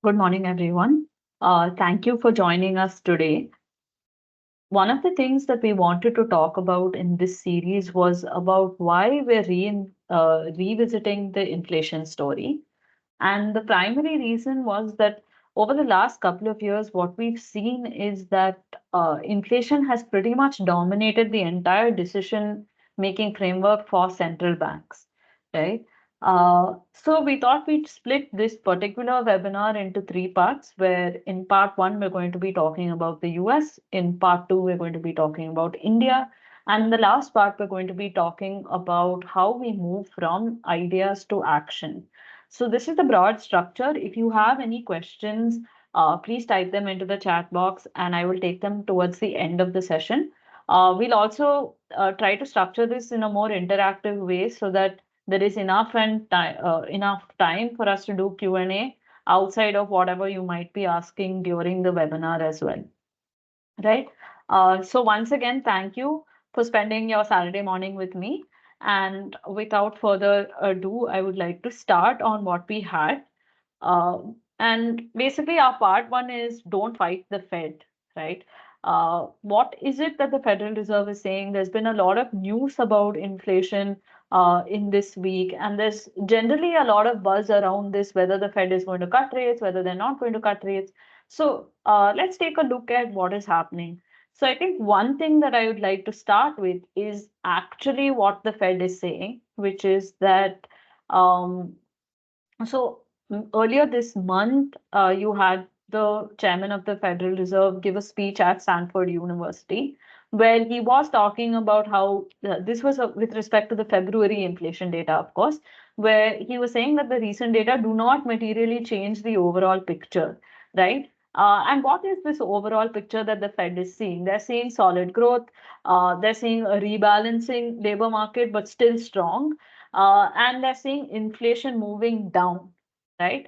Good morning, everyone. Thank you for joining us today. One of the things that we wanted to talk about in this series was about why we're revisiting the inflation story. And the primary reason was that over the last couple of years, what we've seen is that inflation has pretty much dominated the entire decision-making framework for central banks, right? So we thought we'd split this particular webinar into three parts, where in part one, we're going to be talking about the US, in part two, we're going to be talking about India, and in the last part, we're going to be talking about how we move from ideas to action. So this is the broad structure. If you have any questions, please type them into the chat box and I will take them towards the end of the session. We'll also try to structure this in a more interactive way so that there is enough time for us to do Q&A outside of whatever you might be asking during the webinar as well, right? So once again, thank you for spending your Saturday morning with me. And without further ado, I would like to start on what we had. And basically, our part one is don't fight the Fed, right? What is it that the Federal Reserve is saying? There's been a lot of news about inflation in this week, and there's generally a lot of buzz around this, whether the Fed is going to cut rates, whether they're not going to cut rates. So let's take a look at what is happening. So I think one thing that I would like to start with is actually what the Fed is saying, which is that um, earlier this month, you had the chairman of the Federal Reserve give a speech at Stanford University, where he was talking about how this was with respect to the February inflation data, of course, where he was saying that the recent data do not materially change the overall picture, right? And what is this overall picture that the Fed is seeing? They're seeing solid growth, they're seeing a rebalancing labor market, but still strong, and they're seeing inflation moving down, right?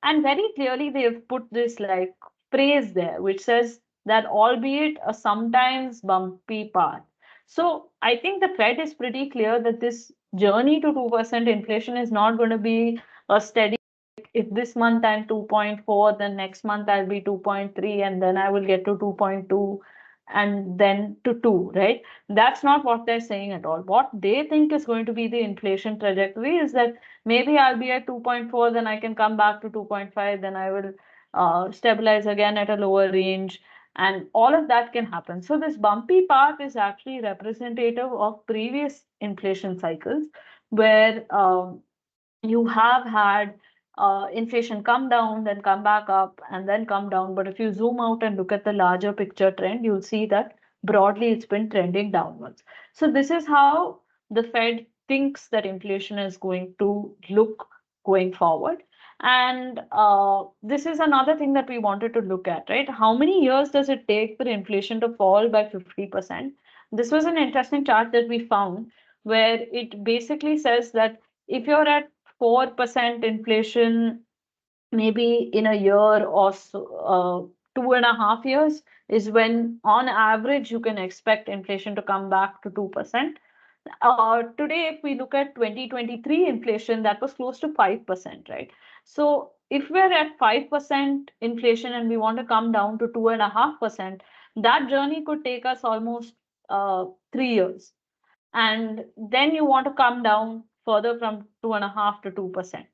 And very clearly they have put this like phrase there, which says that albeit a sometimes bumpy path. So I think the Fed is pretty clear that this journey to 2% inflation is not going to be a steady. If this month I'm 2.4, then next month I'll be 2.3, and then I will get to 2.2 and then to 2, right? That's not what they're saying at all. What they think is going to be the inflation trajectory is that maybe I'll be at 2.4, then I can come back to 2.5, then I will stabilize again at a lower range, and all of that can happen. So this bumpy path is actually representative of previous inflation cycles where you have had inflation come down, then come back up, and then come down. But if you zoom out and look at the larger picture trend, you'll see that broadly it's been trending downwards. So this is how the Fed thinks that inflation is going to look going forward. And this is another thing that we wanted to look at, right? How many years does it take for inflation to fall by 50%? This was an interesting chart that we found where it basically says that if you're at 4% inflation, maybe in a year or so, 2.5 years is when, on average, you can expect inflation to come back to 2%. Today, if we look at 2023 inflation, that was close to 5%, right? So if we're at 5% inflation and we want to come down to 2.5%, that journey could take us almost 3 years, and then you want to come down further from 2.5 to 2%.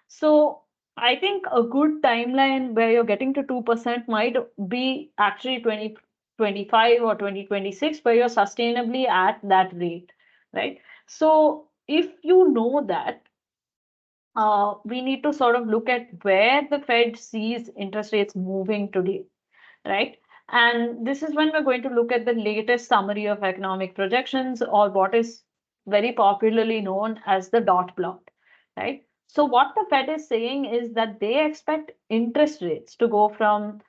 So I think a good timeline where you're getting to 2% might be actually 2025 or 2026, where you're sustainably at that rate, right? So if you know that, we need to sort of look at where the Fed sees interest rates moving today, right? And this is when we're going to look at the latest summary of economic projections, or what is very popularly known as the dot plot, right? So what the Fed is saying is that they expect interest rates to go from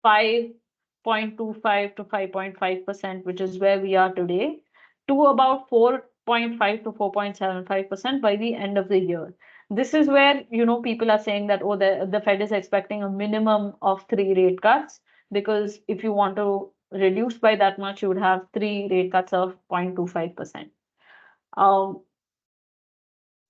5.25 to 5.5%, which is where we are today, to about 4.5 to 4.75% by the end of the year. This is where, people are saying that, oh, the Fed is expecting a minimum of 3 rate cuts, because if you want to reduce by that much, you would have 3 rate cuts of 0.25%. Um,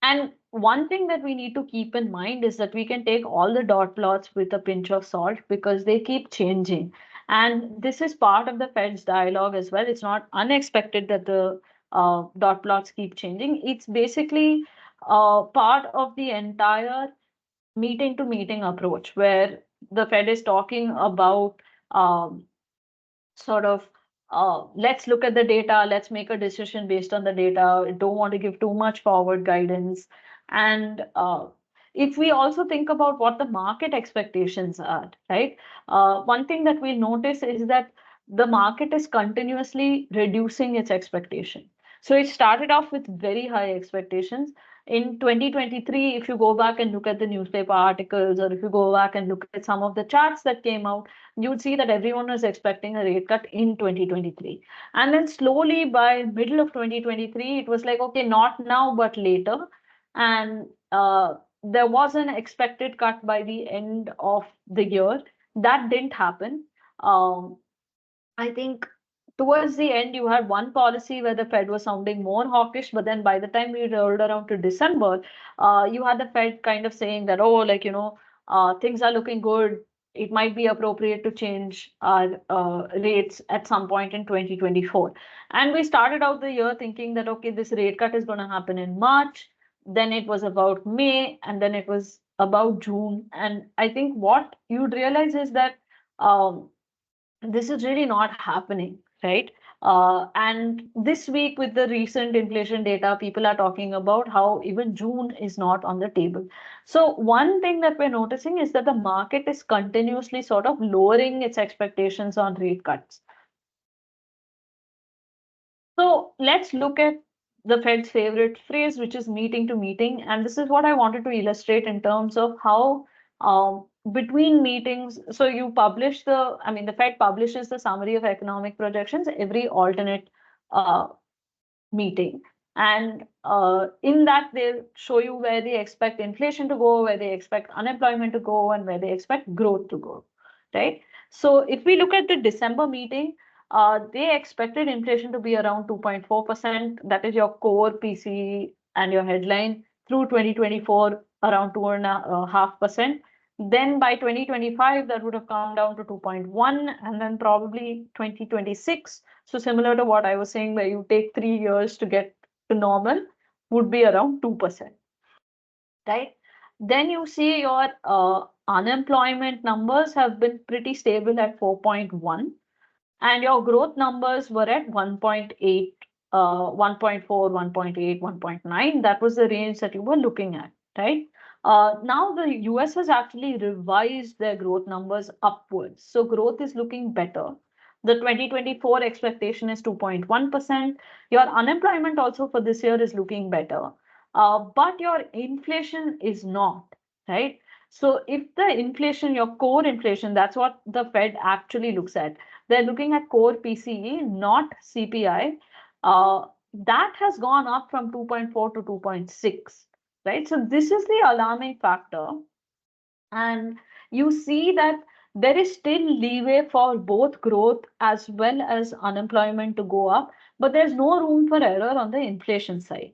and one thing that we need to keep in mind is that we can take all the dot plots with a pinch of salt because they keep changing. And this is part of the Fed's dialogue as well. It's not unexpected that the dot plots keep changing. It's basically part of the entire meeting to meeting approach where the Fed is talking about um, sort of let's look at the data, let's make a decision based on the data, don't want to give too much forward guidance. And if we also think about what the market expectations are, right? One thing that we'll notice is that the market is continuously reducing its expectation. So it started off with very high expectations. In 2023, if you go back and look at the newspaper articles, or if you go back and look at some of the charts that came out, you would see that everyone was expecting a rate cut in 2023. And then slowly by middle of 2023, it was like, okay, not now, but later. And there was an expected cut by the end of the year. That didn't happen. Um, I think towards the end, you had one policy where the Fed was sounding more hawkish, but then by the time we rolled around to December, you had the Fed kind of saying that, oh, like, things are looking good. It might be appropriate to change our rates at some point in 2024. And we started out the year thinking that, okay, this rate cut is going to happen in March. Then it was about May, and then it was about June. And I think what you'd realize is that um, this is really not happening, right? And this week, with the recent inflation data, people are talking about how even June is not on the table. So, one thing that we're noticing is that the market is continuously sort of lowering its expectations on rate cuts. So let's look at the Fed's favorite phrase, which is meeting to meeting. And this is what I wanted to illustrate in terms of how between meetings, so the Fed publishes the summary of economic projections every alternate uh, meeting. And in that, they show you where they expect inflation to go, where they expect unemployment to go, and where they expect growth to go, right? So if we look at the December meeting, they expected inflation to be around 2.4%. That is your core PCE and your headline through 2024, around 2.5%. Then by 2025, that would have come down to 2.1, and then probably 2026. So similar to what I was saying, where you take 3 years to get to normal, would be around 2%, right? Then you see your unemployment numbers have been pretty stable at 4.1, and your growth numbers were at 1.8, 1.4, 1.8, 1.9. That was the range that you were looking at, right? Now the US has actually revised their growth numbers upwards. So growth is looking better. The 2024 expectation is 2.1%. Your unemployment also for this year is looking better. But your inflation is not, right? So if the inflation, your core inflation, that's what the Fed actually looks at. They're looking at core PCE, not CPI. That has gone up from 2.4 to 2.6, right? So this is the alarming factor. And you see that there is still leeway for both growth as well as unemployment to go up, but there's no room for error on the inflation side,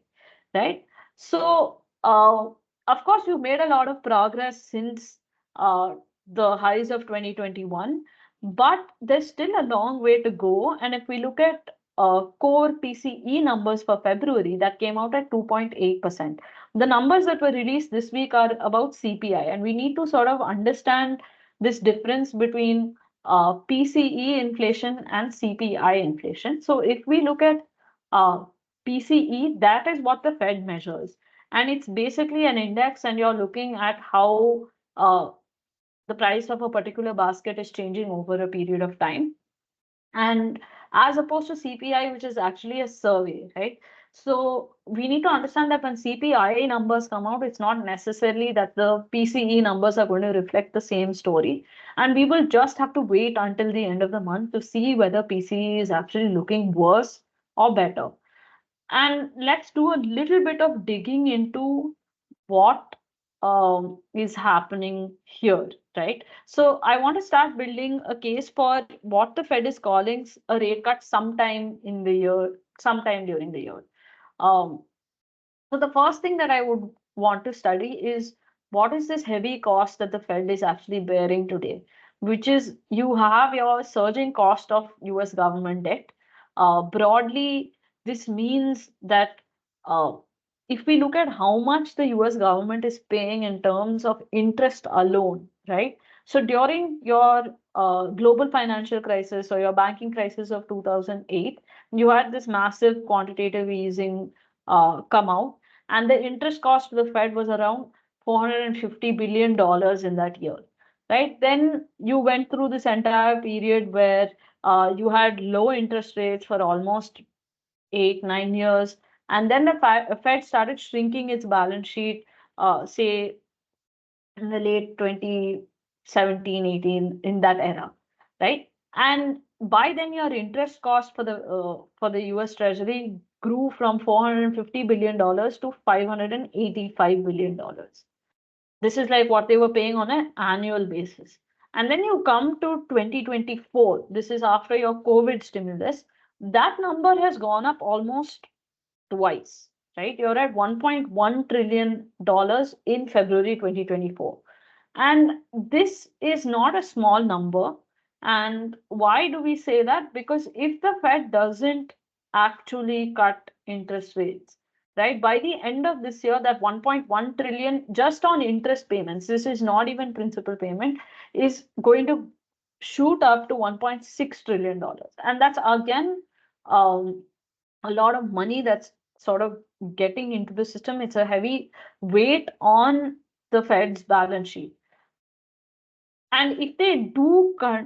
right? So, of course, you've made a lot of progress since the highs of 2021, but there's still a long way to go. And if we look at core PCE numbers for February, that came out at 2.8%. The numbers that were released this week are about CPI, and we need to sort of understand this difference between PCE inflation and CPI inflation. So if we look at PCE, that is what the Fed measures. And it's basically an index, and you're looking at how the price of a particular basket is changing over a period of time. And as opposed to CPI, which is actually a survey, right? So we need to understand that when CPI numbers come out, it's not necessarily that the PCE numbers are going to reflect the same story. And we will just have to wait until the end of the month to see whether PCE is actually looking worse or better. And let's do a little bit of digging into what is happening here, right? So I want to start building a case for what the Fed is calling a rate cut sometime in the year, sometime during the year. Um, so the first thing that I would want to study is what is this heavy cost that the Fed is actually bearing today, which is you have your surging cost of US government debt. Broadly, this means that uh, if we look at how much the US government is paying in terms of interest alone, right? So during your global financial crisis or your banking crisis of 2008, you had this massive quantitative easing come out, and the interest cost of the Fed was around $450 billion in that year, right? Then you went through this entire period where you had low interest rates for almost 8, 9 years, and then the Fed started shrinking its balance sheet, say in the late 2017, 18, in that era, right? And by then, your interest cost for the US Treasury grew from $450 billion to $585 billion. This is like what they were paying on an annual basis. And then you come to 2024. This is after your COVID stimulus. That number has gone up almost twice, right? You're at $1.1 trillion in February 2024. And this is not a small number. And why do we say that? Because if the Fed doesn't actually cut interest rates, right, by the end of this year, that 1.1 trillion just on interest payments, this is not even principal payment, is going to shoot up to $1.6 trillion. And that's again um, a lot of money that's sort of getting into the system. It's a heavy weight on the Fed's balance sheet. And if they do cut,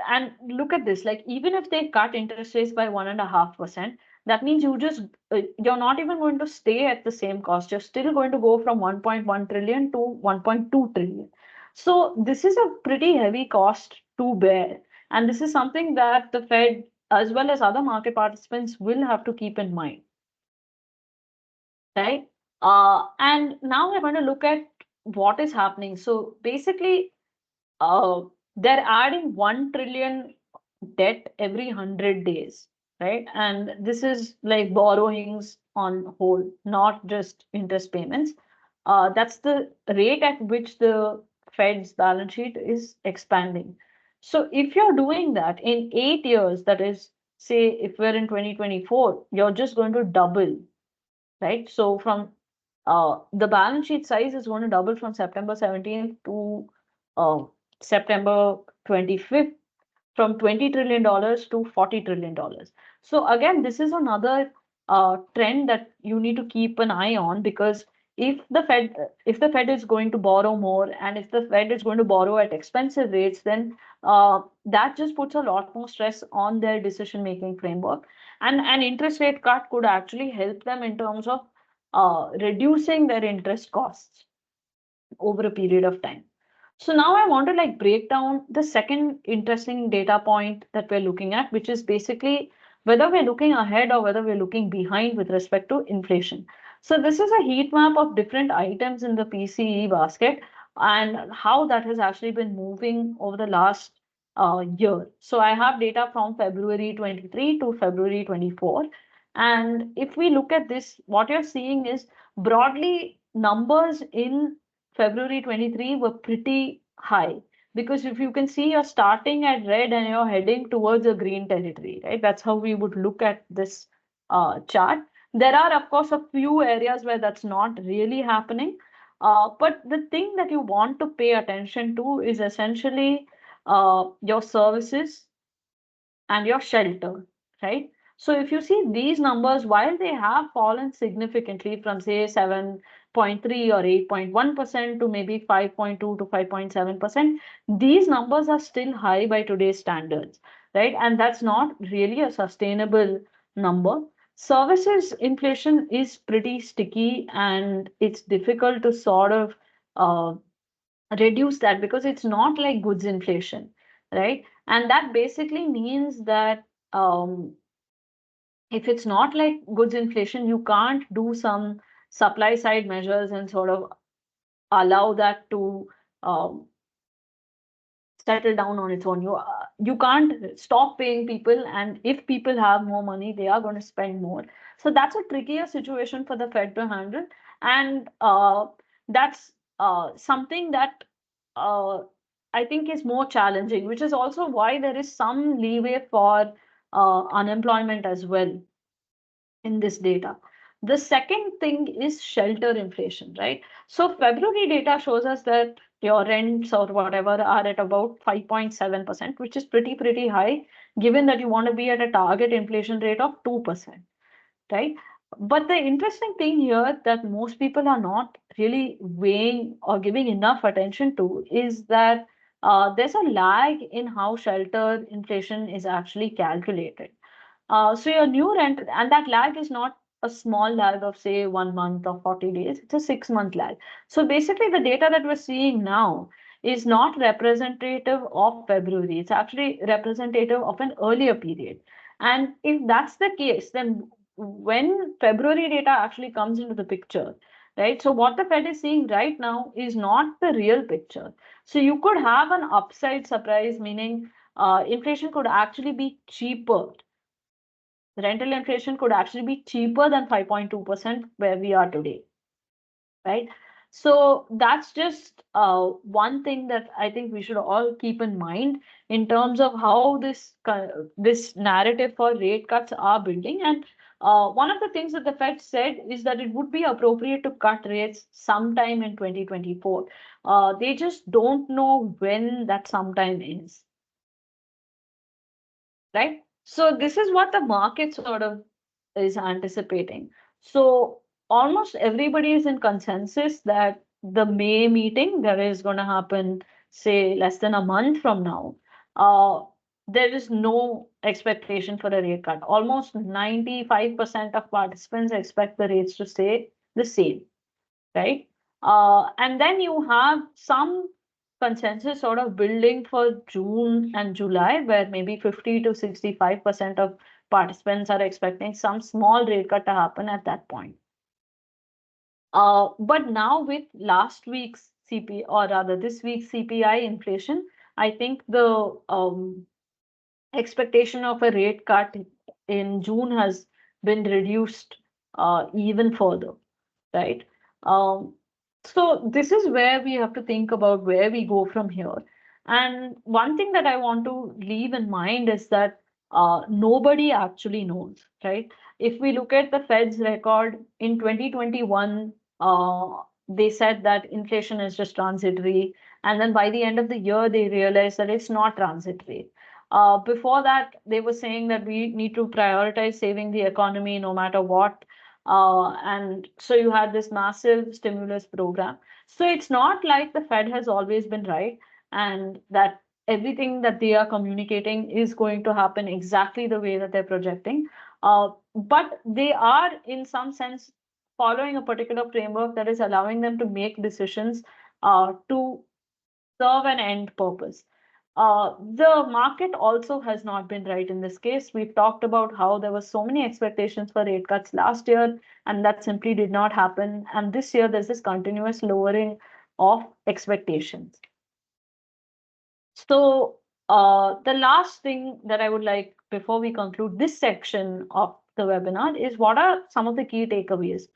and look at this, like even if they cut interest rates by 1.5%, that means you're not even going to stay at the same cost. You're still going to go from 1.1 trillion to 1.2 trillion. So this is a pretty heavy cost to bear. And this is something that the Fed, as well as other market participants, will have to keep in mind, right? And now we're going to look at what is happening. So basically, uh, they're adding 1 trillion debt every 100 days, right? And this is like borrowings on whole, not just interest payments. That's the rate at which the Fed's balance sheet is expanding. So if you're doing that in 8 years, that is, say, if we're in 2024, you're just going to double, right? So from the balance sheet size is going to double from September 17th to uh, September 25th, from $20 trillion to $40 trillion. So again, this is another trend that you need to keep an eye on, because if the Fed is going to borrow more, and if the Fed is going to borrow at expensive rates, then that just puts a lot more stress on their decision making framework. And an interest rate cut could actually help them in terms of reducing their interest costs over a period of time. So now I want to like break down the second interesting data point that we're looking at, which is basically whether we're looking ahead or whether we're looking behind with respect to inflation. So this is a heat map of different items in the PCE basket and how that has actually been moving over the last year. So I have data from February 23 to February 24. And if we look at this, what you're seeing is broadly numbers in February 23 were pretty high, because if you can see, you're starting at red and you're heading towards a green territory, right? That's how we would look at this chart. There are, of course, a few areas where that's not really happening. But the thing that you want to pay attention to is essentially your services and your shelter, right? So if you see these numbers, while they have fallen significantly from say 7.3 or 8.1% to maybe 5.2 to 5.7%, these numbers are still high by today's standards, right? And that's not really a sustainable number. Services inflation is pretty sticky, and it's difficult to sort of uh, reduce that because it's not like goods inflation, right? And that basically means that if it's not like goods inflation, you can't do some supply side measures and sort of allow that to um, settle down on its own. You can't stop paying people, and if people have more money, they are going to spend more. So that's a trickier situation for the Fed to handle. And that's something that uh, I think is more challenging, which is also why there is some leeway for unemployment as well in this data. The second thing is shelter inflation, right? So February data shows us that your rents or whatever are at about 5.7%, which is pretty high, given that you want to be at a target inflation rate of 2%, right? But the interesting thing here that most people are not really weighing or giving enough attention to is that there's a lag in how shelter inflation is actually calculated. So your new rent, and that lag is not a small lag of say 1 month or 40 days, it's a 6 month lag. So basically, the data that we're seeing now is not representative of February, it's actually representative of an earlier period. And if that's the case, then when February data actually comes into the picture, right? So what the Fed is seeing right now is not the real picture. So you could have an upside surprise, meaning inflation could actually be cheaper. Rental inflation could actually be cheaper than 5.2% where we are today, right? So that's just one thing that I think we should all keep in mind in terms of how this narrative for rate cuts are building. And one of the things that the Fed said is that it would be appropriate to cut rates sometime in 2024. They just don't know when that sometime is, right? So this is what the market sort of is anticipating. So almost everybody is in consensus that the May meeting that is going to happen, say, less than a month from now, uh, there is no expectation for a rate cut. Almost 95% of participants expect the rates to stay the same, right? And then you have some consensus sort of building for June and July, where maybe 50 to 65% of participants are expecting some small rate cut to happen at that point. But now with last week's CP, or rather this week's CPI inflation, I think the expectation of a rate cut in June has been reduced even further, right? Um, so this is where we have to think about where we go from here. And one thing that I want to leave in mind is that nobody actually knows, right? If we look at the Fed's record in 2021, they said that inflation is just transitory. And then by the end of the year, they realized that it's not transitory. Before that, they were saying that we need to prioritize saving the economy no matter what. And so you had this massive stimulus program. So it's not like the Fed has always been right and that everything that they are communicating is going to happen exactly the way that they're projecting. But they are, in some sense, following a particular framework that is allowing them to make decisions to serve an end purpose. The market also has not been right in this case. We've talked about how there were so many expectations for rate cuts last year, and that simply did not happen. And this year, there's this continuous lowering of expectations. So, the last thing that I would like before we conclude this section of the webinar is what are some of the key takeaways?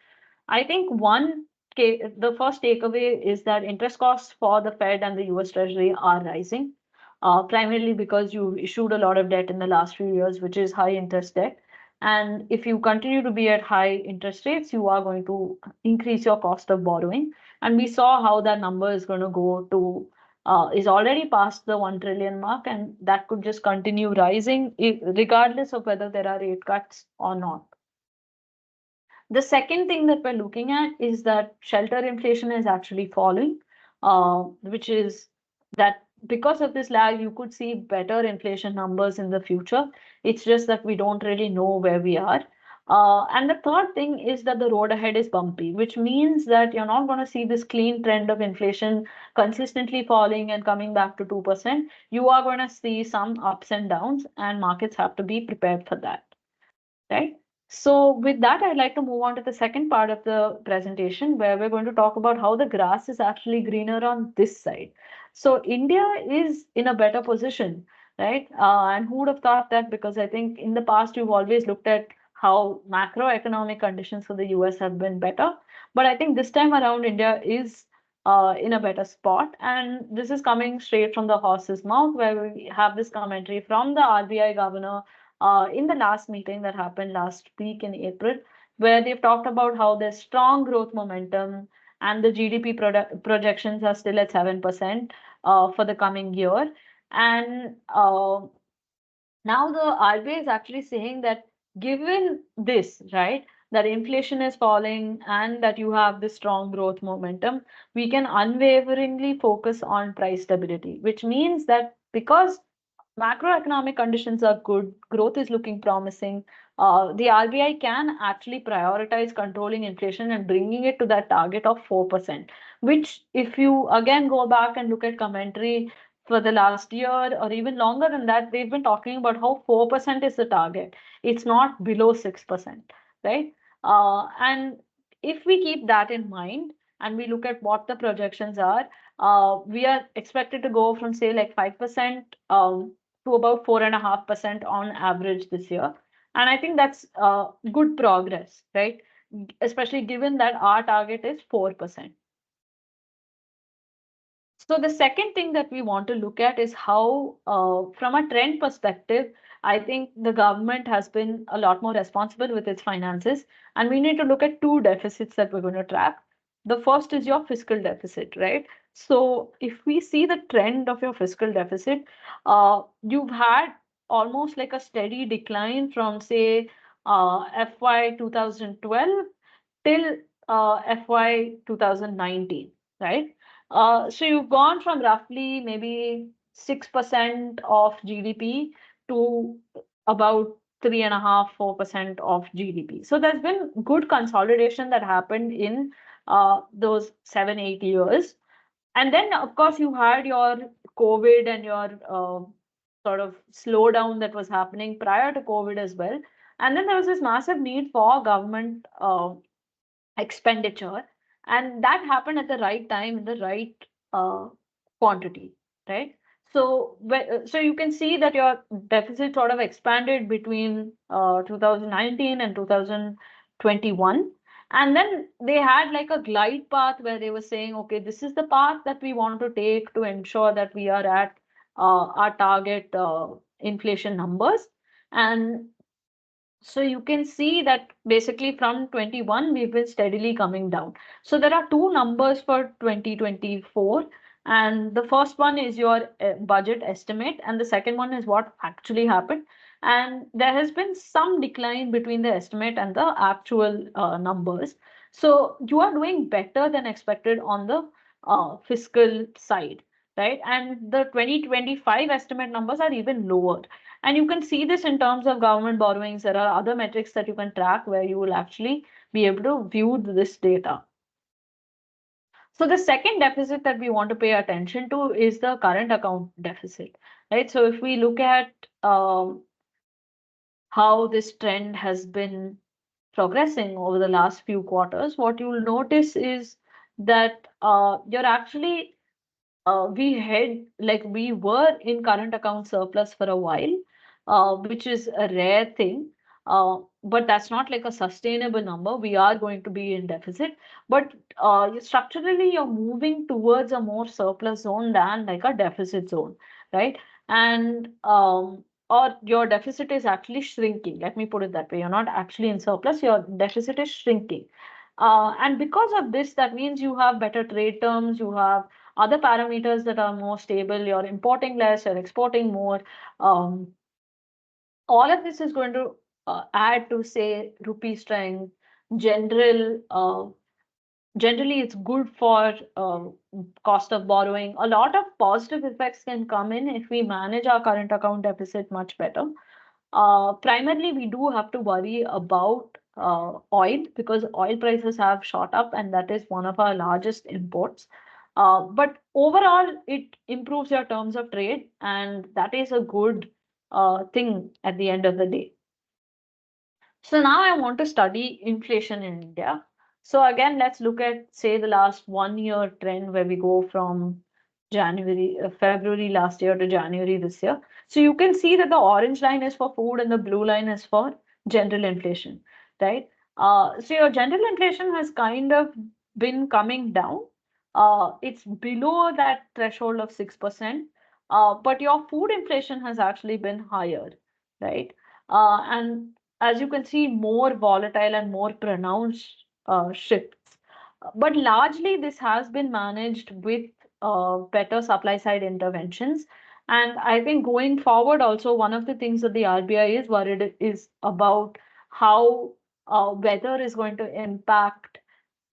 I think the first takeaway is that interest costs for the Fed and the US Treasury are rising, primarily because you issued a lot of debt in the last few years, which is high interest debt. And if you continue to be at high interest rates, you are going to increase your cost of borrowing. And we saw how that number is going to go to, is already past the 1 trillion mark, and that could just continue rising regardless of whether there are rate cuts or not. The second thing that we're looking at is that shelter inflation is actually falling, which is that because of this lag, you could see better inflation numbers in the future. It's just that we don't really know where we are. And the third thing is that the road ahead is bumpy, which means that you're not going to see this clean trend of inflation consistently falling and coming back to 2%. You are going to see some ups and downs, and markets have to be prepared for that, right? So with that, I'd like to move on to the second part of the presentation where we're going to talk about how the grass is actually greener on this side. So India is in a better position, right? And who would have thought that? Because I think in the past, you've always looked at how macroeconomic conditions for the US have been better. But I think this time around, India is in a better spot. And this is coming straight from the horse's mouth, where we have this commentary from the RBI governor in the last meeting that happened last week in April, where they've talked about how there's strong growth momentum and the GDP projections are still at 7% for the coming year. And now the RBI is actually saying that given this, right, that inflation is falling and that you have this strong growth momentum, we can unwaveringly focus on price stability, which means that because macroeconomic conditions are good, growth is looking promising, the RBI can actually prioritize controlling inflation and bringing it to that target of 4%, which if you again go back and look at commentary for the last year or even longer than that, they've been talking about how 4% is the target. It's not below 6%, right? And if we keep that in mind and we look at what the projections are, we are expected to go from say like 5% to about 4.5% on average this year. And I think that's good progress, right? Especially given that our target is 4%. So the second thing that we want to look at is how, from a trend perspective, I think the government has been a lot more responsible with its finances, and we need to look at two deficits that we're going to track. The first is your fiscal deficit, right? So if we see the trend of your fiscal deficit, you've had almost like a steady decline from say FY 2012 till FY 2019, right? So you've gone from roughly maybe 6% of GDP to about 3.5, 4% of GDP. So there's been good consolidation that happened in those 7, 8 years. And then, of course, you had your COVID and your sort of slowdown that was happening prior to COVID as well. And then there was this massive need for government expenditure, and that happened at the right time in the right uh, quantity, right? So you can see that your deficit sort of expanded between 2019 and 2021, and then they had like a glide path where they were saying, okay, this is the path that we want to take to ensure that we are at our target inflation numbers. And so you can see that basically from 21, we've been steadily coming down. So there are two numbers for 2024. And the first one is your budget estimate, and the second one is what actually happened. And there has been some decline between the estimate and the actual numbers. So you are doing better than expected on the fiscal side, right? And the 2025 estimate numbers are even lower. And you can see this in terms of government borrowings. There are other metrics that you can track where you will actually be able to view this data. So the second deficit that we want to pay attention to is the current account deficit, right? So if we look at how this trend has been progressing over the last few quarters, what you'll notice is that you're actually we were in current account surplus for a while, which is a rare thing. But that's not like a sustainable number. We are going to be in deficit, but structurally, you're moving towards a more surplus zone than like a deficit zone, right? And or your deficit is actually shrinking. Let me put it that way. You're not actually in surplus. Your deficit is shrinking. And because of this, that means you have better trade terms, you have other parameters that are more stable, you're importing less, you're exporting more. Um, all of this is going to add to, say, rupee strength. Generally, it's good for cost of borrowing. A lot of positive effects can come in if we manage our current account deficit much better. Primarily, we do have to worry about oil because oil prices have shot up, and that is one of our largest imports. But overall, it improves your terms of trade, and that is a good thing at the end of the day. So now I want to study inflation in India. So again, let's look at, say, the last 1 year trend where we go from February last year to January this year. So you can see that the orange line is for food and the blue line is for general inflation, right? So your general inflation has kind of been coming down. It's below that threshold of 6%, but your food inflation has actually been higher, right? And as you can see, more volatile and more pronounced shifts. But largely, this has been managed with better supply side interventions. And I think going forward, also, one of the things that the RBI is worried is about how weather is going to impact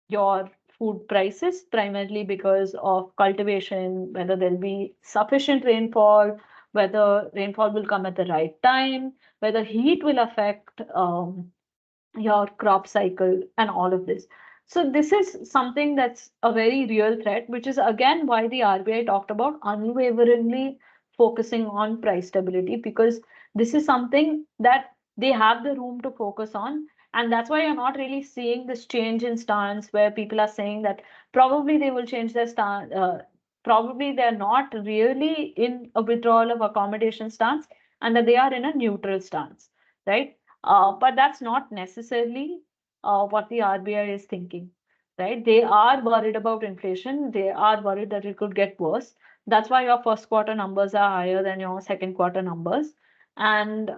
your food prices, primarily because of cultivation, whether there'll be sufficient rainfall, whether rainfall will come at the right time, whether heat will affect your crop cycle and all of this. So this is something that's a very real threat, which is again why the RBI talked about unwaveringly focusing on price stability, because this is something that they have the room to focus on. And that's why you're not really seeing this change in stance where people are saying that probably they will change their stance. Probably they're not really in a withdrawal of accommodation stance, and that they are in a neutral stance, right? But that's not necessarily what the RBI is thinking, right? They are worried about inflation. They are worried that it could get worse. That's why your first quarter numbers are higher than your second quarter numbers. And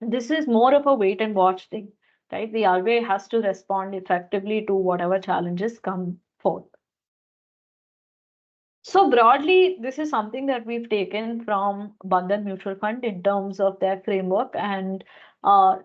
this is more of a wait and watch thing, right? The RBI has to respond effectively to whatever challenges come forth. So broadly, this is something that we've taken from Bandhan Mutual Fund in terms of their framework. And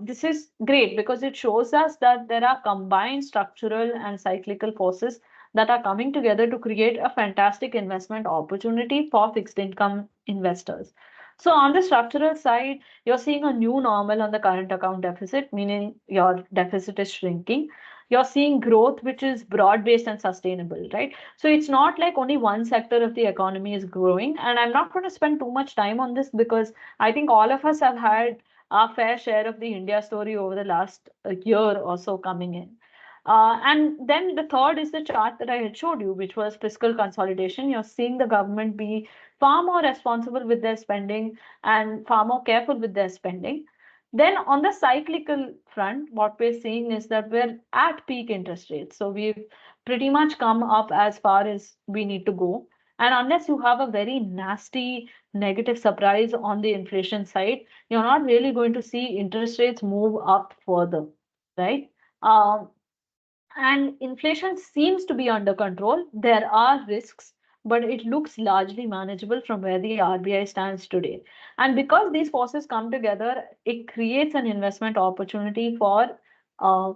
this is great because it shows us that there are combined structural and cyclical forces that are coming together to create a fantastic investment opportunity for fixed income investors. So on the structural side, you're seeing a new normal on the current account deficit, meaning your deficit is shrinking. You're seeing growth which is broad-based and sustainable, right? So it's not like only one sector of the economy is growing. And I'm not going to spend too much time on this because I think all of us have had our fair share of the India story over the last year or so coming in. And then the third is the chart that I had showed you, which was fiscal consolidation. You're seeing the government be far more responsible with their spending and far more careful with their spending. Then on the cyclical front, what we're seeing is that we're at peak interest rates. So we've pretty much come up as far as we need to go. And unless you have a very nasty negative surprise on the inflation side, you're not really going to see interest rates move up further, right? Um, and inflation seems to be under control. There are risks, but it looks largely manageable from where the RBI stands today. And because these forces come together, it creates an investment opportunity for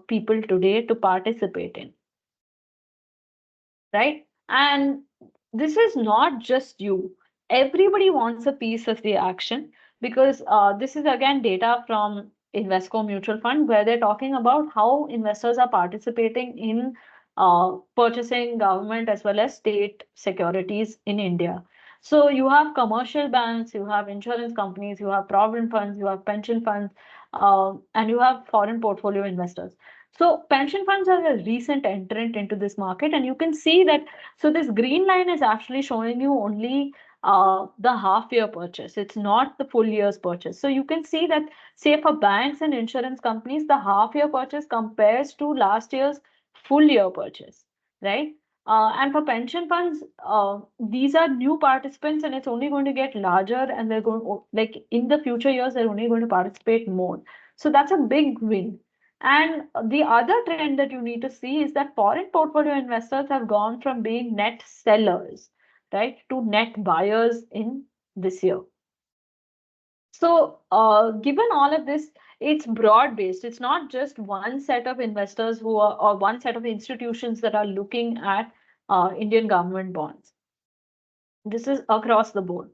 people today to participate in, right? And this is not just you. Everybody wants a piece of the action because this is again data from Invesco Mutual Fund where they're talking about how investors are participating in purchasing government as well as state securities in India. So you have commercial banks, you have insurance companies, you have provident funds, you have pension funds, and you have foreign portfolio investors. So pension funds are a recent entrant into this market, and you can see that. So this green line is actually showing you only the half year purchase. It's not the full year's purchase. So you can see that, say, for banks and insurance companies, the half year purchase compares to last year's full year purchase, right? And for pension funds, these are new participants, and it's only going to get larger, and they're going like in the future years, they're only going to participate more. So that's a big win. And the other trend that you need to see is that foreign portfolio investors have gone from being net sellers, right, to net buyers in this year. So, given all of this, it's broad based. It's not just one set of investors who are, or one set of institutions that are looking at Indian government bonds. This is across the board.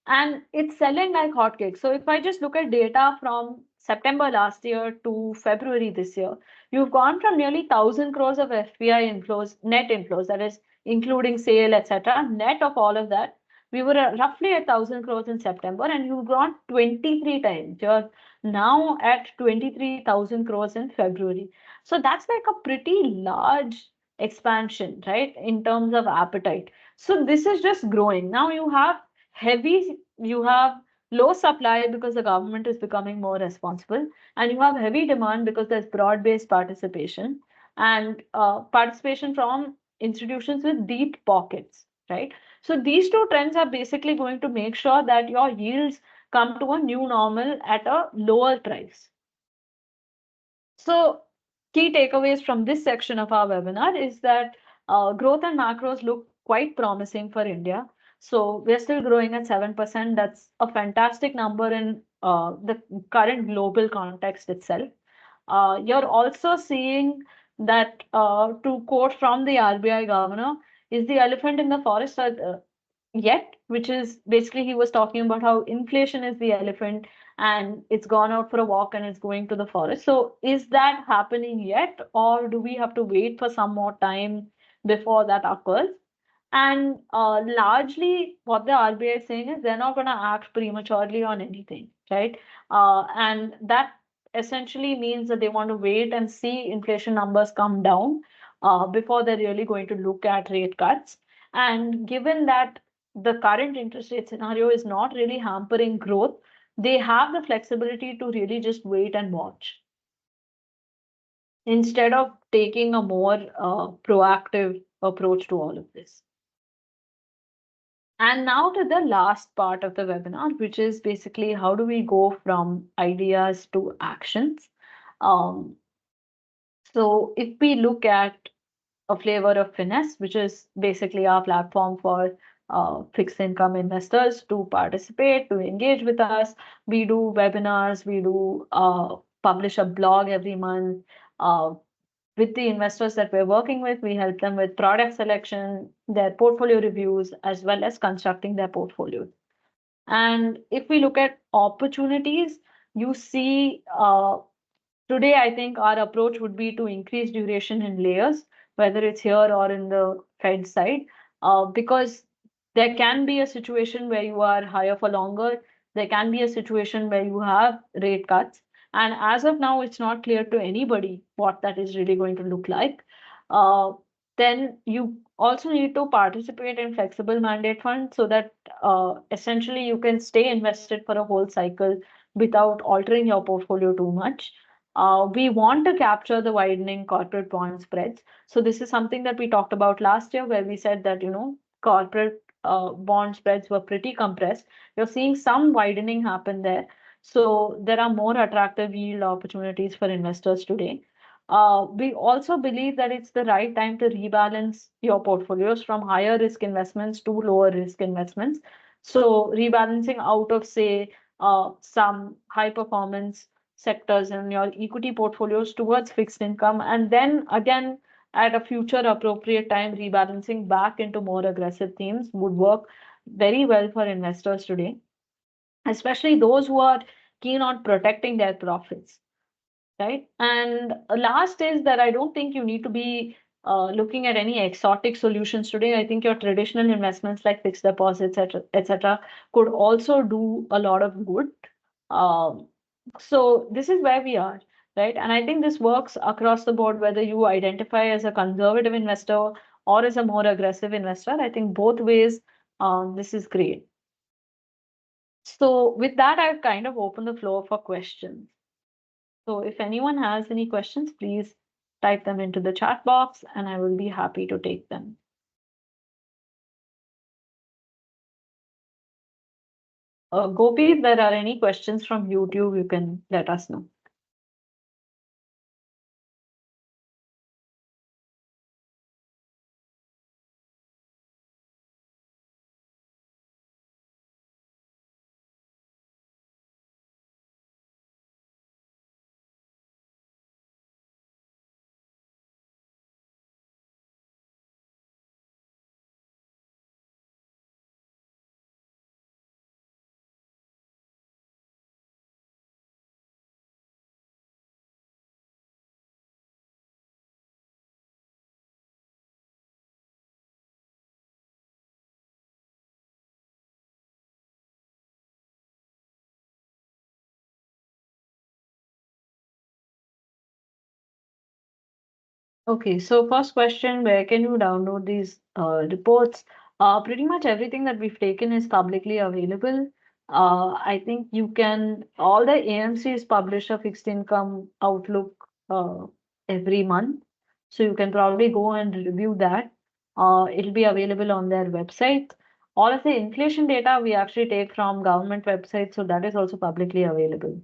And it's selling like hotcakes. So if I just look at data from September last year to February this year, you've gone from nearly 1,000 crores of FPI inflows, net inflows, that is including sale, etc. Net of all of that, we were roughly at 1,000 crores in September, and you've grown 23 times. You're now at 23,000 crores in February. So that's like a pretty large expansion, right, in terms of appetite. So this is just growing. Now you have heavy, you have low supply because the government is becoming more responsible, and you have heavy demand because there's broad-based participation and participation from institutions with deep pockets, right? So these two trends are basically going to make sure that your yields come to a new normal at a lower price. So, key takeaways from this section of our webinar is that growth and macros look quite promising for India. So, we're still growing at 7%. That's a fantastic number in the current global context itself. You're also seeing that, to quote from the RBI governor, is the elephant in the forest yet, which is basically he was talking about how inflation is the elephant and it's gone out for a walk and it's going to the forest. So is that happening yet, or do we have to wait for some more time before that occurs? And largely, what the RBI is saying is they're not going to act prematurely on anything, right? And that essentially means that they want to wait and see inflation numbers come down before they're really going to look at rate cuts. And given that the current interest rate scenario is not really hampering growth, they have the flexibility to really just wait and watch instead of taking a more proactive approach to all of this. And now to the last part of the webinar, which is basically how do we go from ideas to actions. Um, so if we look at a flavor of finesse, which is basically our platform for fixed income investors to participate, to engage with us. We do webinars, we do publish a blog every month. With the investors that we're working with, we help them with product selection, their portfolio reviews, as well as constructing their portfolios. And if we look at opportunities, you see today, I think our approach would be to increase duration in layers, whether it's here or in the Fed side, because there can be a situation where you are higher for longer. There can be a situation where you have rate cuts. And as of now, it's not clear to anybody what that is really going to look like. Uh, then you also need to participate in flexible mandate funds so that essentially you can stay invested for a whole cycle without altering your portfolio too much. We want to capture the widening corporate bond spreads. So this is something that we talked about last year, where we said that, corporate bond spreads were pretty compressed. You're seeing some widening happen there. So there are more attractive yield opportunities for investors today. We also believe that it's the right time to rebalance your portfolios from higher risk investments to lower risk investments. So rebalancing out of, say, some high performance sectors in your equity portfolios towards fixed income, and then again at a future appropriate time rebalancing back into more aggressive themes would work very well for investors today, especially those who are keen on protecting their profits, right? And last is that I don't think you need to be looking at any exotic solutions today. I think your traditional investments like fixed deposits, etc., could also do a lot of good. Um, so this is where we are, right? And I think this works across the board, whether you identify as a conservative investor or as a more aggressive investor. I think both ways, this is great. So with that, I've kind of opened the floor for questions. So if anyone has any questions, please type them into the chat box and I will be happy to take them. Gopi, if there are any questions from YouTube, you can let us know. Okay, so first question, where can you download these reports? Pretty much everything that we've taken is publicly available. I think you can, all the AMCs publish a fixed income outlook every month. So you can probably go and review that. It'll be available on their website. All of the inflation data we actually take from government websites, so that is also publicly available.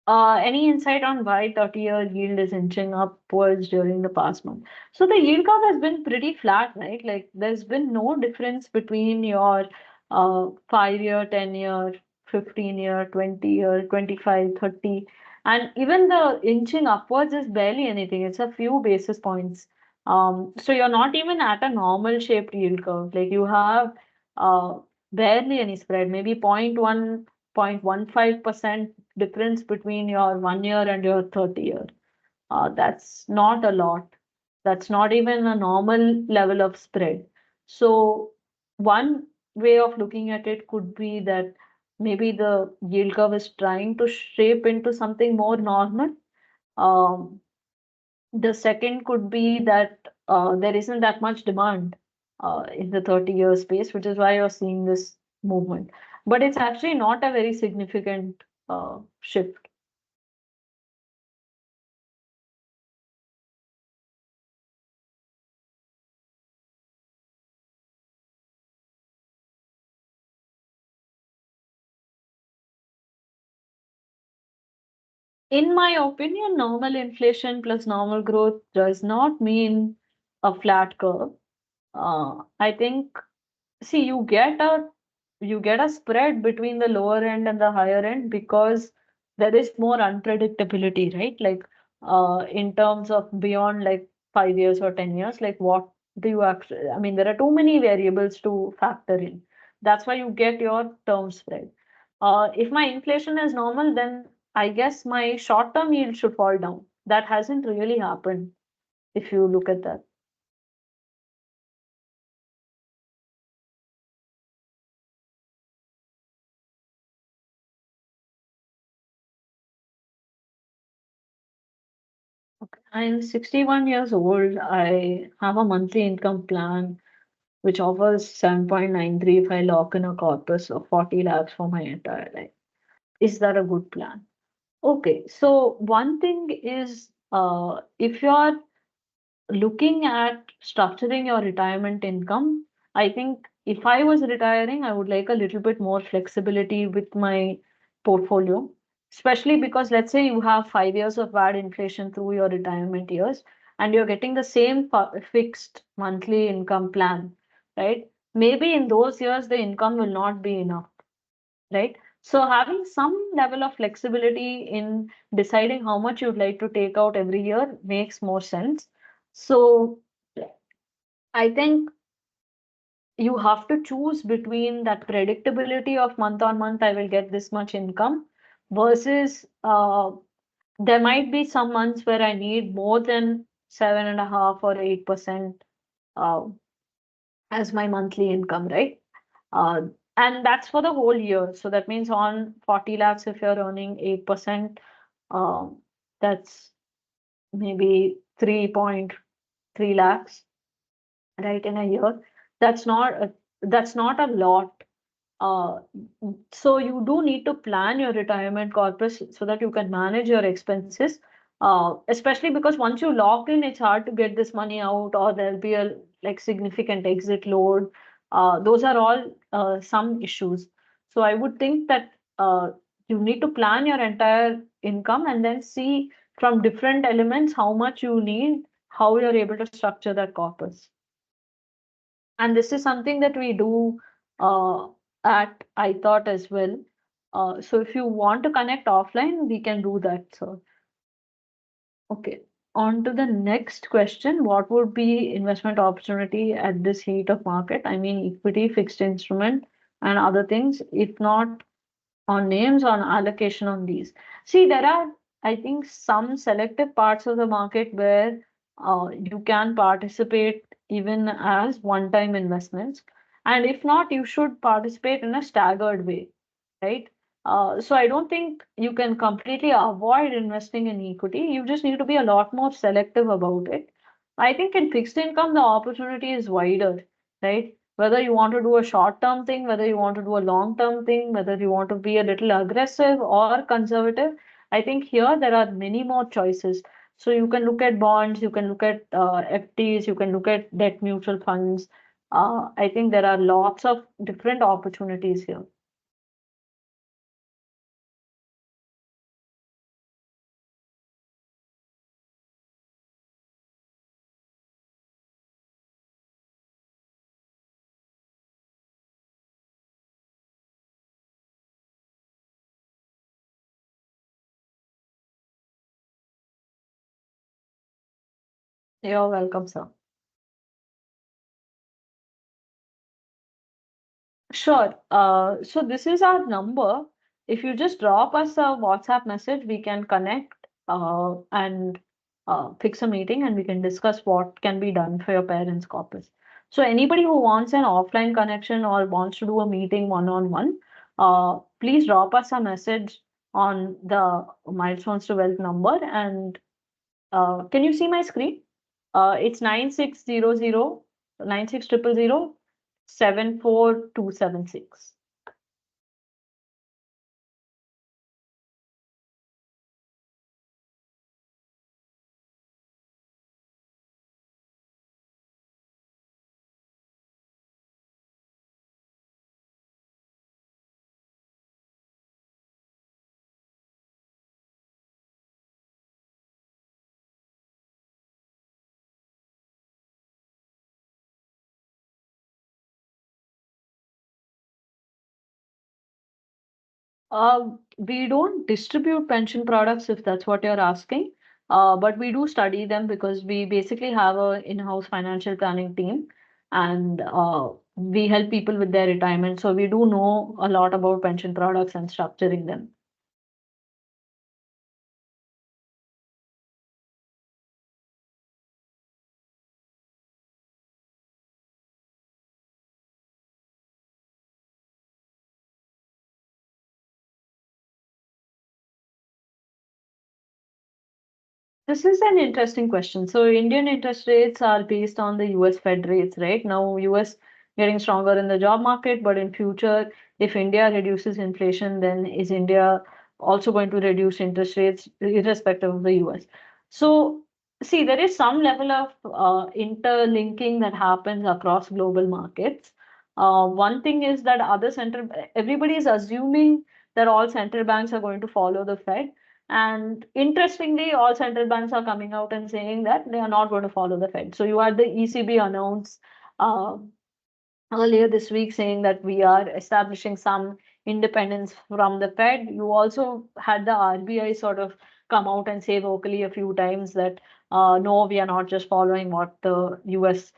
Any insight on why 30-year yield is inching upwards during the past month? So the yield curve has been pretty flat, right? Like there's been no difference between your 5-year, 10-year, 15-year, 20-year, 25, 30, and even the inching upwards is barely anything. It's a few basis points. So you're not even at a normal shaped yield curve. Like you have uh, barely any spread, maybe 0.1, 0.15% difference between your 1 year and your 30 year. That's not a lot. That's not even a normal level of spread. So, one way of looking at it could be that maybe the yield curve is trying to shape into something more normal. Um, the second could be that there isn't that much demand in the 30-year space, which is why you're seeing this movement. But it's actually not a very significant shift. In my opinion, normal inflation plus normal growth does not mean a flat curve. I think, see, you get a spread between the lower end and the higher end because there is more unpredictability, right? Like in terms of beyond like 5 years or 10 years, like what do you actually, I mean, there are too many variables to factor in. That's why you get your term spread. If my inflation is normal, then I guess my short-term yield should fall down. That hasn't really happened if you look at that. I'm 61 years old. I have a monthly income plan which offers 7.93 if I lock in a corpus of 40 lakhs for my entire life. Is that a good plan? Okay, so one thing is if you're looking at structuring your retirement income, I think if I was retiring, I would like a little bit more flexibility with my portfolio, especially because let's say you have 5 years of bad inflation through your retirement years and you're getting the same fixed monthly income plan, right? Maybe in those years, the income will not be enough, right? So having some level of flexibility in deciding how much you'd like to take out every year makes more sense. So I think you have to choose between that predictability of month on month, I will get this much income versus there might be some months where I need more than 7.5 or 8% uh, as my monthly income, right? Uh, and that's for the whole year. So that means on 40 lakhs, if you're earning 8%, um, that's maybe 3.3 lakhs, right, in a year. That's not a lot. Uh, so you do need to plan your retirement corpus so that you can manage your expenses. Especially because once you lock in, it's hard to get this money out, or there'll be a like significant exit load. Those are all some issues. So I would think that you need to plan your entire income and then see from different elements how much you need, how you're able to structure that corpus. And this is something that we do uh, at ithought as well. So if you want to connect offline, we can do that. So, okay. On to the next question. What would be investment opportunity at this heat of market? I mean, equity, fixed instrument, and other things. If not on names, on allocation on these. See, there are, I think, some selective parts of the market where you can participate even as one-time investments. And if not, you should participate in a staggered way, right? So I don't think you can completely avoid investing in equity. You just need to be a lot more selective about it. I think in fixed income, the opportunity is wider, right? Whether you want to do a short-term thing, whether you want to do a long-term thing, whether you want to be a little aggressive or conservative, I think here there are many more choices. So you can look at bonds, you can look at FTs, you can look at debt mutual funds. I think there are lots of different opportunities here. You're welcome, sir. Sure. So this is our number. If you just drop us a WhatsApp message, we can connect and fix a meeting and we can discuss what can be done for your parents' corpus. So anybody who wants an offline connection or wants to do a meeting one-on-one, please drop us a message on the Milestones to Wealth number. And can you see my screen? It's 9600 96000 74276. We don't distribute pension products if that's what you're asking, but we do study them because we basically have a in-house financial planning team and we help people with their retirement. So we do know a lot about pension products and structuring them. This is an interesting question. So Indian interest rates are based on the US Fed rates, right? Now US getting stronger in the job market, but in future, if India reduces inflation, then is India also going to reduce interest rates irrespective of the US? So see, there is some level of interlinking that happens across global markets. One thing is that everybody is assuming that all central banks are going to follow the Fed. And interestingly, all central banks are coming out and saying that they are not going to follow the Fed. So you had the ECB announce uh, earlier this week saying that we are establishing some independence from the Fed. You also had the RBI sort of come out and say vocally a few times that no, we are not just following what the US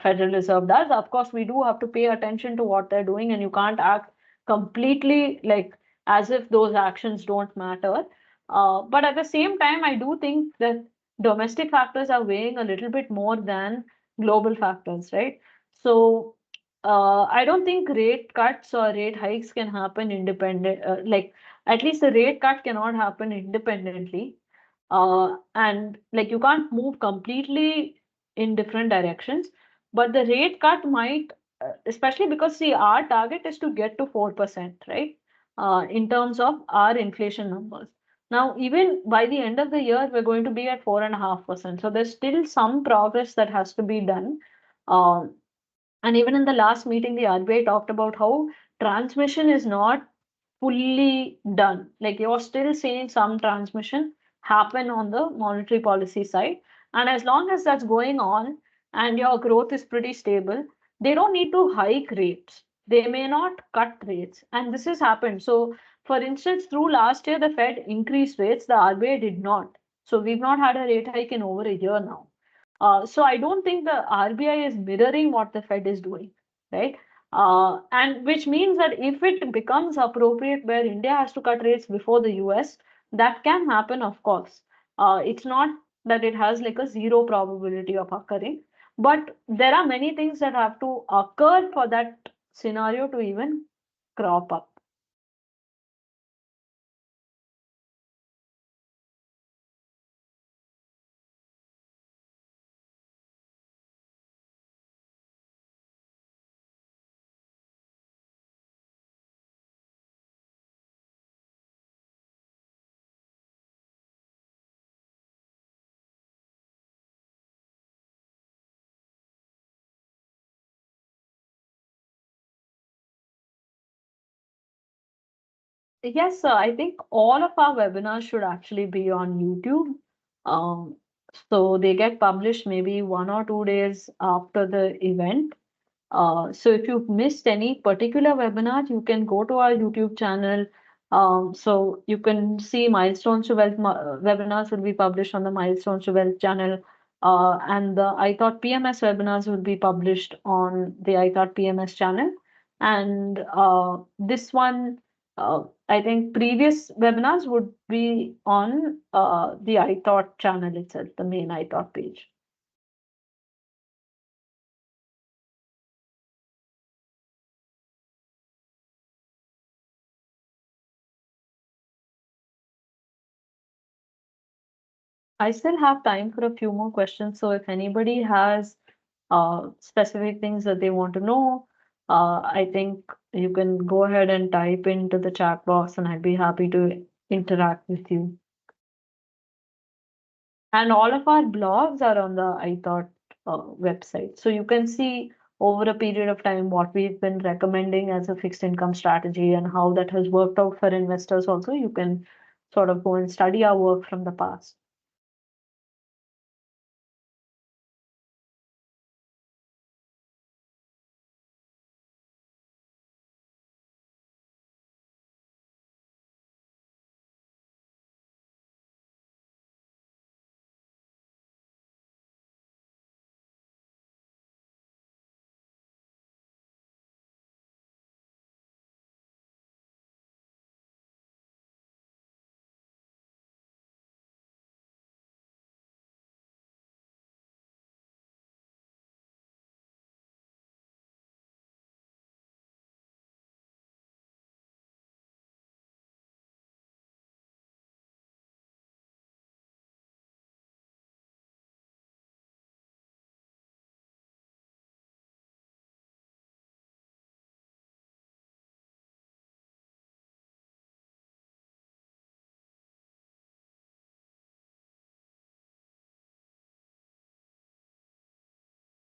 Federal Reserve does. Of course, we do have to pay attention to what they're doing, and you can't act completely like as if those actions don't matter. But at the same time, I do think that domestic factors are weighing a little bit more than global factors, right? So I don't think rate cuts or rate hikes can happen independent. Like at least the rate cut cannot happen independently. And like you can't move completely in different directions. But the rate cut might, especially because see, our target is to get to 4%, right? In terms of our inflation numbers. Now, even by the end of the year, we're going to be at 4.5%. So there's still some progress that has to be done. Um, and even in the last meeting, the RBI talked about how transmission is not fully done. Like you're still seeing some transmission happen on the monetary policy side. And as long as that's going on and your growth is pretty stable, they don't need to hike rates. They may not cut rates. And this has happened. So, for instance, through last year, the Fed increased rates, the RBI did not. So, we've not had a rate hike in over a year now. So I don't think the RBI is mirroring what the Fed is doing, right? And which means that if it becomes appropriate where India has to cut rates before the US, that can happen, of course. It's not that it has like a zero probability of occurring, but there are many things that have to occur for that scenario to even crop up. Yes, sir. I think all of our webinars should actually be on YouTube. Um, so they get published maybe 1 or 2 days after the event. So if you've missed any particular webinar, you can go to our YouTube channel. So you can see Milestones to Wealth webinars will be published on the Milestones to Wealth channel. And the iThought PMS webinars will be published on the iThought PMS channel. And this one, I think previous webinars would be on the iThought channel itself, the main iThought page. I still have time for a few more questions. So if anybody has specific things that they want to know, I think you can go ahead and type into the chat box and I'd be happy to interact with you. And all of our blogs are on the iThought website. So you can see over a period of time what we've been recommending as a fixed income strategy and how that has worked out for investors also. You can sort of go and study our work from the past.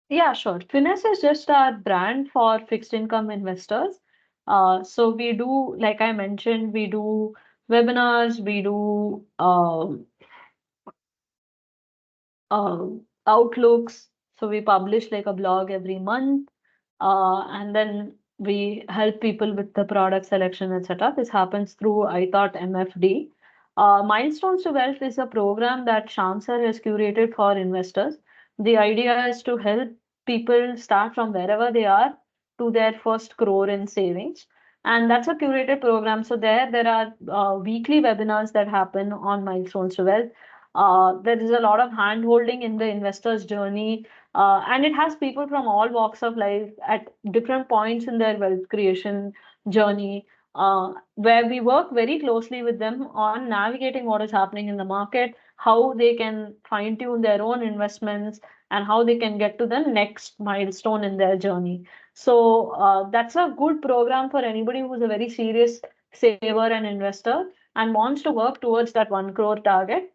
Yeah, sure. Finesse is just our brand for fixed income investors. So we do, like I mentioned, we do webinars, we do uh, outlooks. So we publish like a blog every month, and then we help people with the product selection, etc. This happens through iThought MFD. Milestones to Wealth is a program that Shyam sir has curated for investors. The idea is to help people start from wherever they are to their first crore in savings. And that's a curated program. So there are weekly webinars that happen on Milestones to Wealth. There is a lot of hand holding in the investor's journey, and it has people from all walks of life at different points in their wealth creation journey, where we work very closely with them on navigating what is happening in the market, how they can fine tune their own investments, and how they can get to the next milestone in their journey. So that's a good program for anybody who's a very serious saver and investor and wants to work towards that 1 crore target,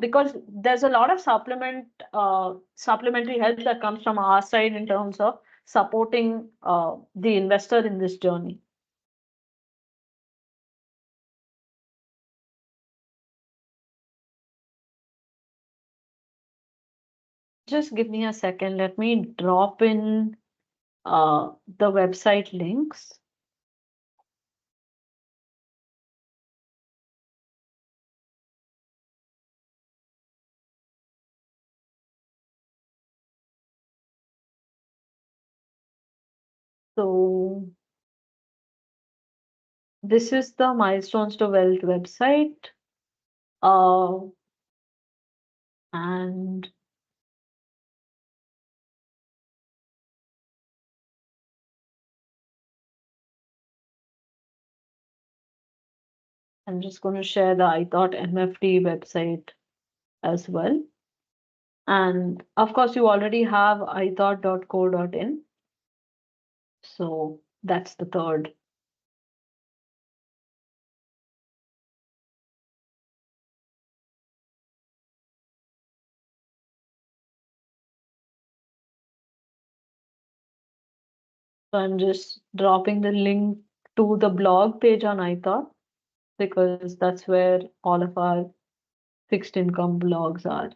because there's a lot of supplementary help that comes from our side in terms of supporting the investor in this journey. Just give me a second. Let me drop in the website links. So this is the Milestones to Wealth website. Uh, and I'm just going to share the iThought MFD website as well. And of course, you already have ithought.co.in. So that's the third. So I'm just dropping the link to the blog page on iThought. because that's where all of our fixed income blogs are.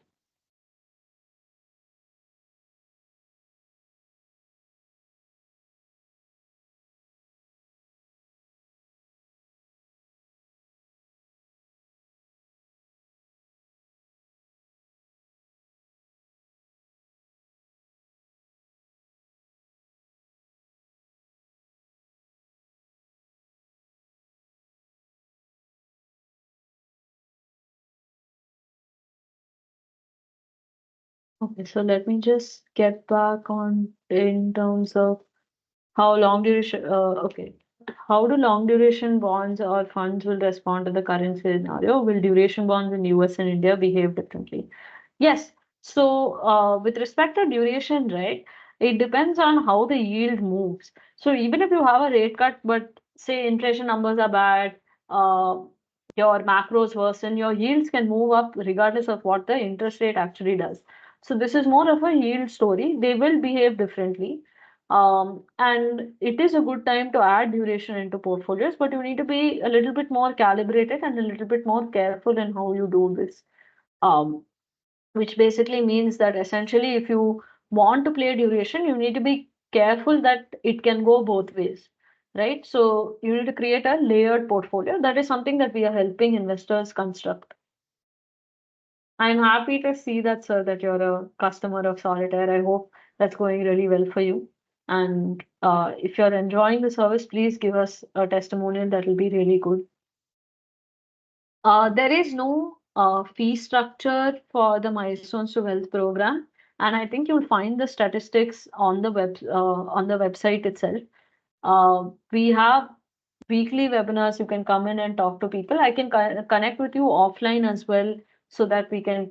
Okay, so let me just get back on in terms of how long duration. Okay, how do long duration bonds or funds will respond to the current scenario? Will duration bonds in US and India behave differently? Yes. So, with respect to duration, right, it depends on how the yield moves. So, even if you have a rate cut, but say inflation numbers are bad, uh, your macros worsen, your yields can move up regardless of what the interest rate actually does. So, this is more of a yield story. They will behave differently. And it is a good time to add duration into portfolios, but you need to be a little bit more calibrated and a little bit more careful in how you do this. Um, which basically means that essentially if you want to play duration, you need to be careful that it can go both ways, right? So you need to create a layered portfolio. That is something that we are helping investors construct. I'm happy to see that, sir, that you're a customer of Solitaire. I hope that's going really well for you. And if you're enjoying the service, please give us a testimonial. That will be really good. There is no fee structure for the Milestones to Wealth program, and I think you'll find the statistics on the website itself. We have weekly webinars. You can come in and talk to people. I can connect with you offline as well so that we can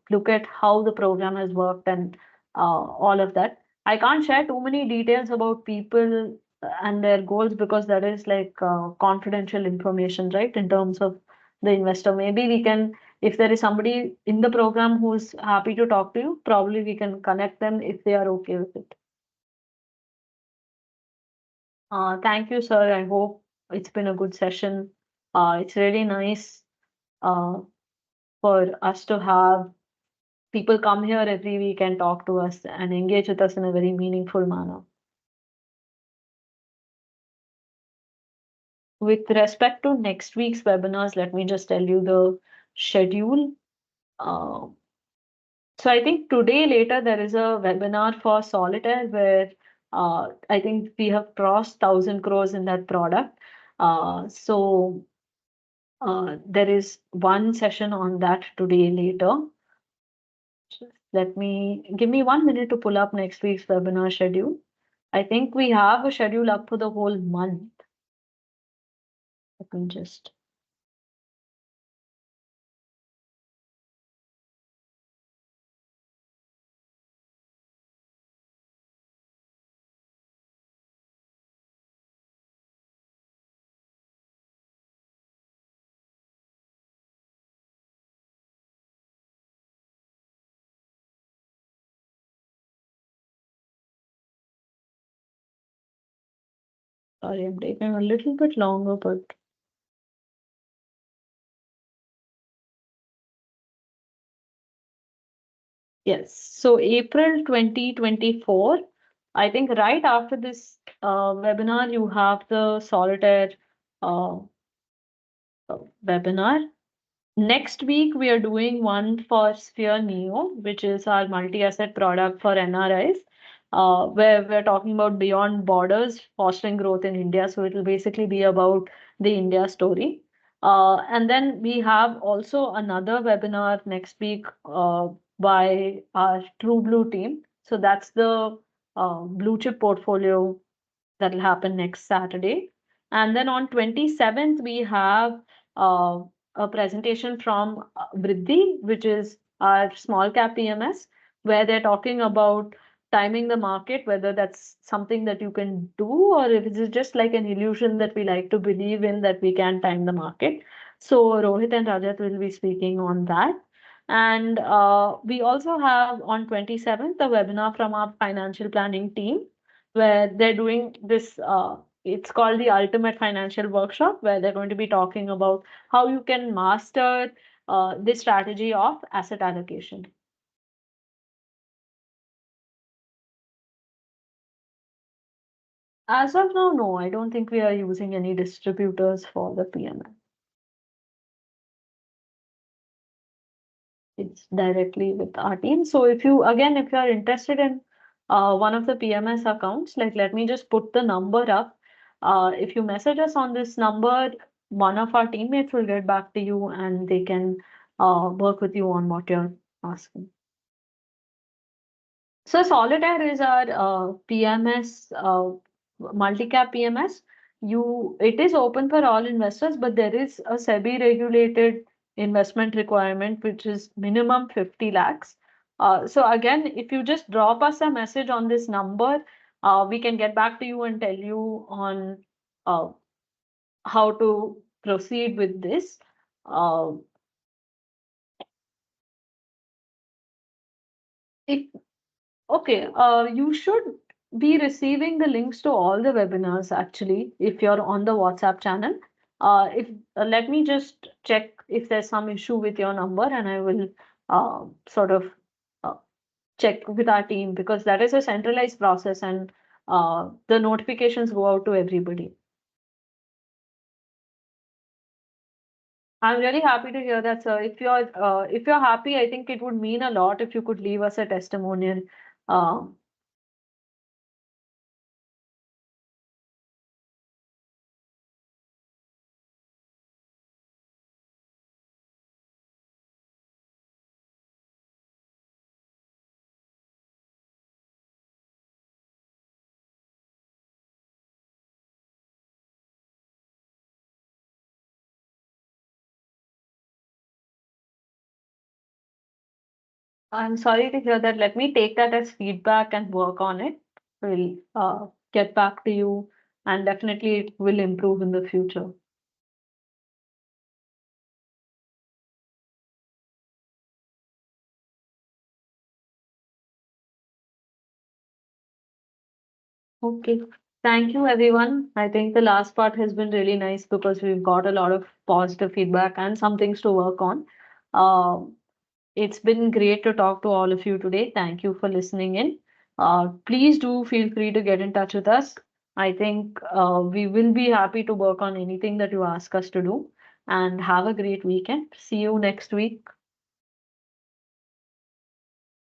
look at how the program has worked and all of that. I can't share too many details about people and their goals because that is like confidential information, right? In terms of the investor. Maybe we can, if there is somebody in the program who's happy to talk to you, probably we can connect them if they are okay with it. Thank you, sir. I hope it's been a good session. It's really nice uh, for us to have people come here every week and talk to us and engage with us in a very meaningful manner. With respect to next week's webinars, let me just tell you the schedule. Uh, so I think today later there is a webinar for Solitaire where I think we have crossed 1,000 crores in that product. So there is one session on that today later. Let me give me 1 minute to pull up next week's webinar schedule. I think we have a schedule up for the whole month. Let me just. Sorry, I'm taking a little bit longer, but yes. So April 2024, I think right after this webinar, you have the Solitaire uh, webinar. Next week, we are doing one for Sphere Neo, which is our multi-asset product for NRIs, where we're talking about beyond borders, fostering growth in India. So it will basically be about the India story. And then we have also another webinar next week by our True Blue team. So that's the blue chip portfolio that'll happen next Saturday. And then on 27th, we have uh, a presentation from Vriddhi, which is our small cap PMS, where they're talking about timing the market, whether that's something that you can do or if it's just like an illusion that we like to believe in that we can time the market. So Rohit and Rajat will be speaking on that. And we also have on 27th a webinar from our financial planning team where they're doing this. it's called the Ultimate Financial Workshop, where they're going to be talking about how you can master this strategy of asset allocation. As of now, no, I don't think we are using any distributors for the PMS. It's directly with our team. So if you, again, if you are interested in one of the PMS accounts, like let me just put the number up. If you message us on this number, one of our teammates will get back to you and they can work with you on what you're asking. So Solitaire is our PMS, multi-cap PMS. It is open for all investors, but there is a SEBI regulated investment requirement, which is minimum 50 lakhs. So again, if you just drop us a message on this number, we can get back to you and tell you on uh, how to proceed with this. Uh, if Okay, you should be receiving the links to all the webinars actually if you're on the WhatsApp channel. If Let me just check if there's some issue with your number, and I will sort of uh, check with our team, because that is a centralized process, and the notifications go out to everybody. I'm really happy to hear that, sir. If you're happy, I think it would mean a lot if you could leave us a testimonial. Uh, I'm sorry to hear that. Let me take that as feedback and work on it. We'll get back to you, and definitely it will improve in the future. Okay. Thank you, everyone. I think the last part has been really nice because we've got a lot of positive feedback and some things to work on. Um, It's been great to talk to all of you today. Thank you for listening in. Please do feel free to get in touch with us. I think we will be happy to work on anything that you ask us to do. And have a great weekend. See you next week.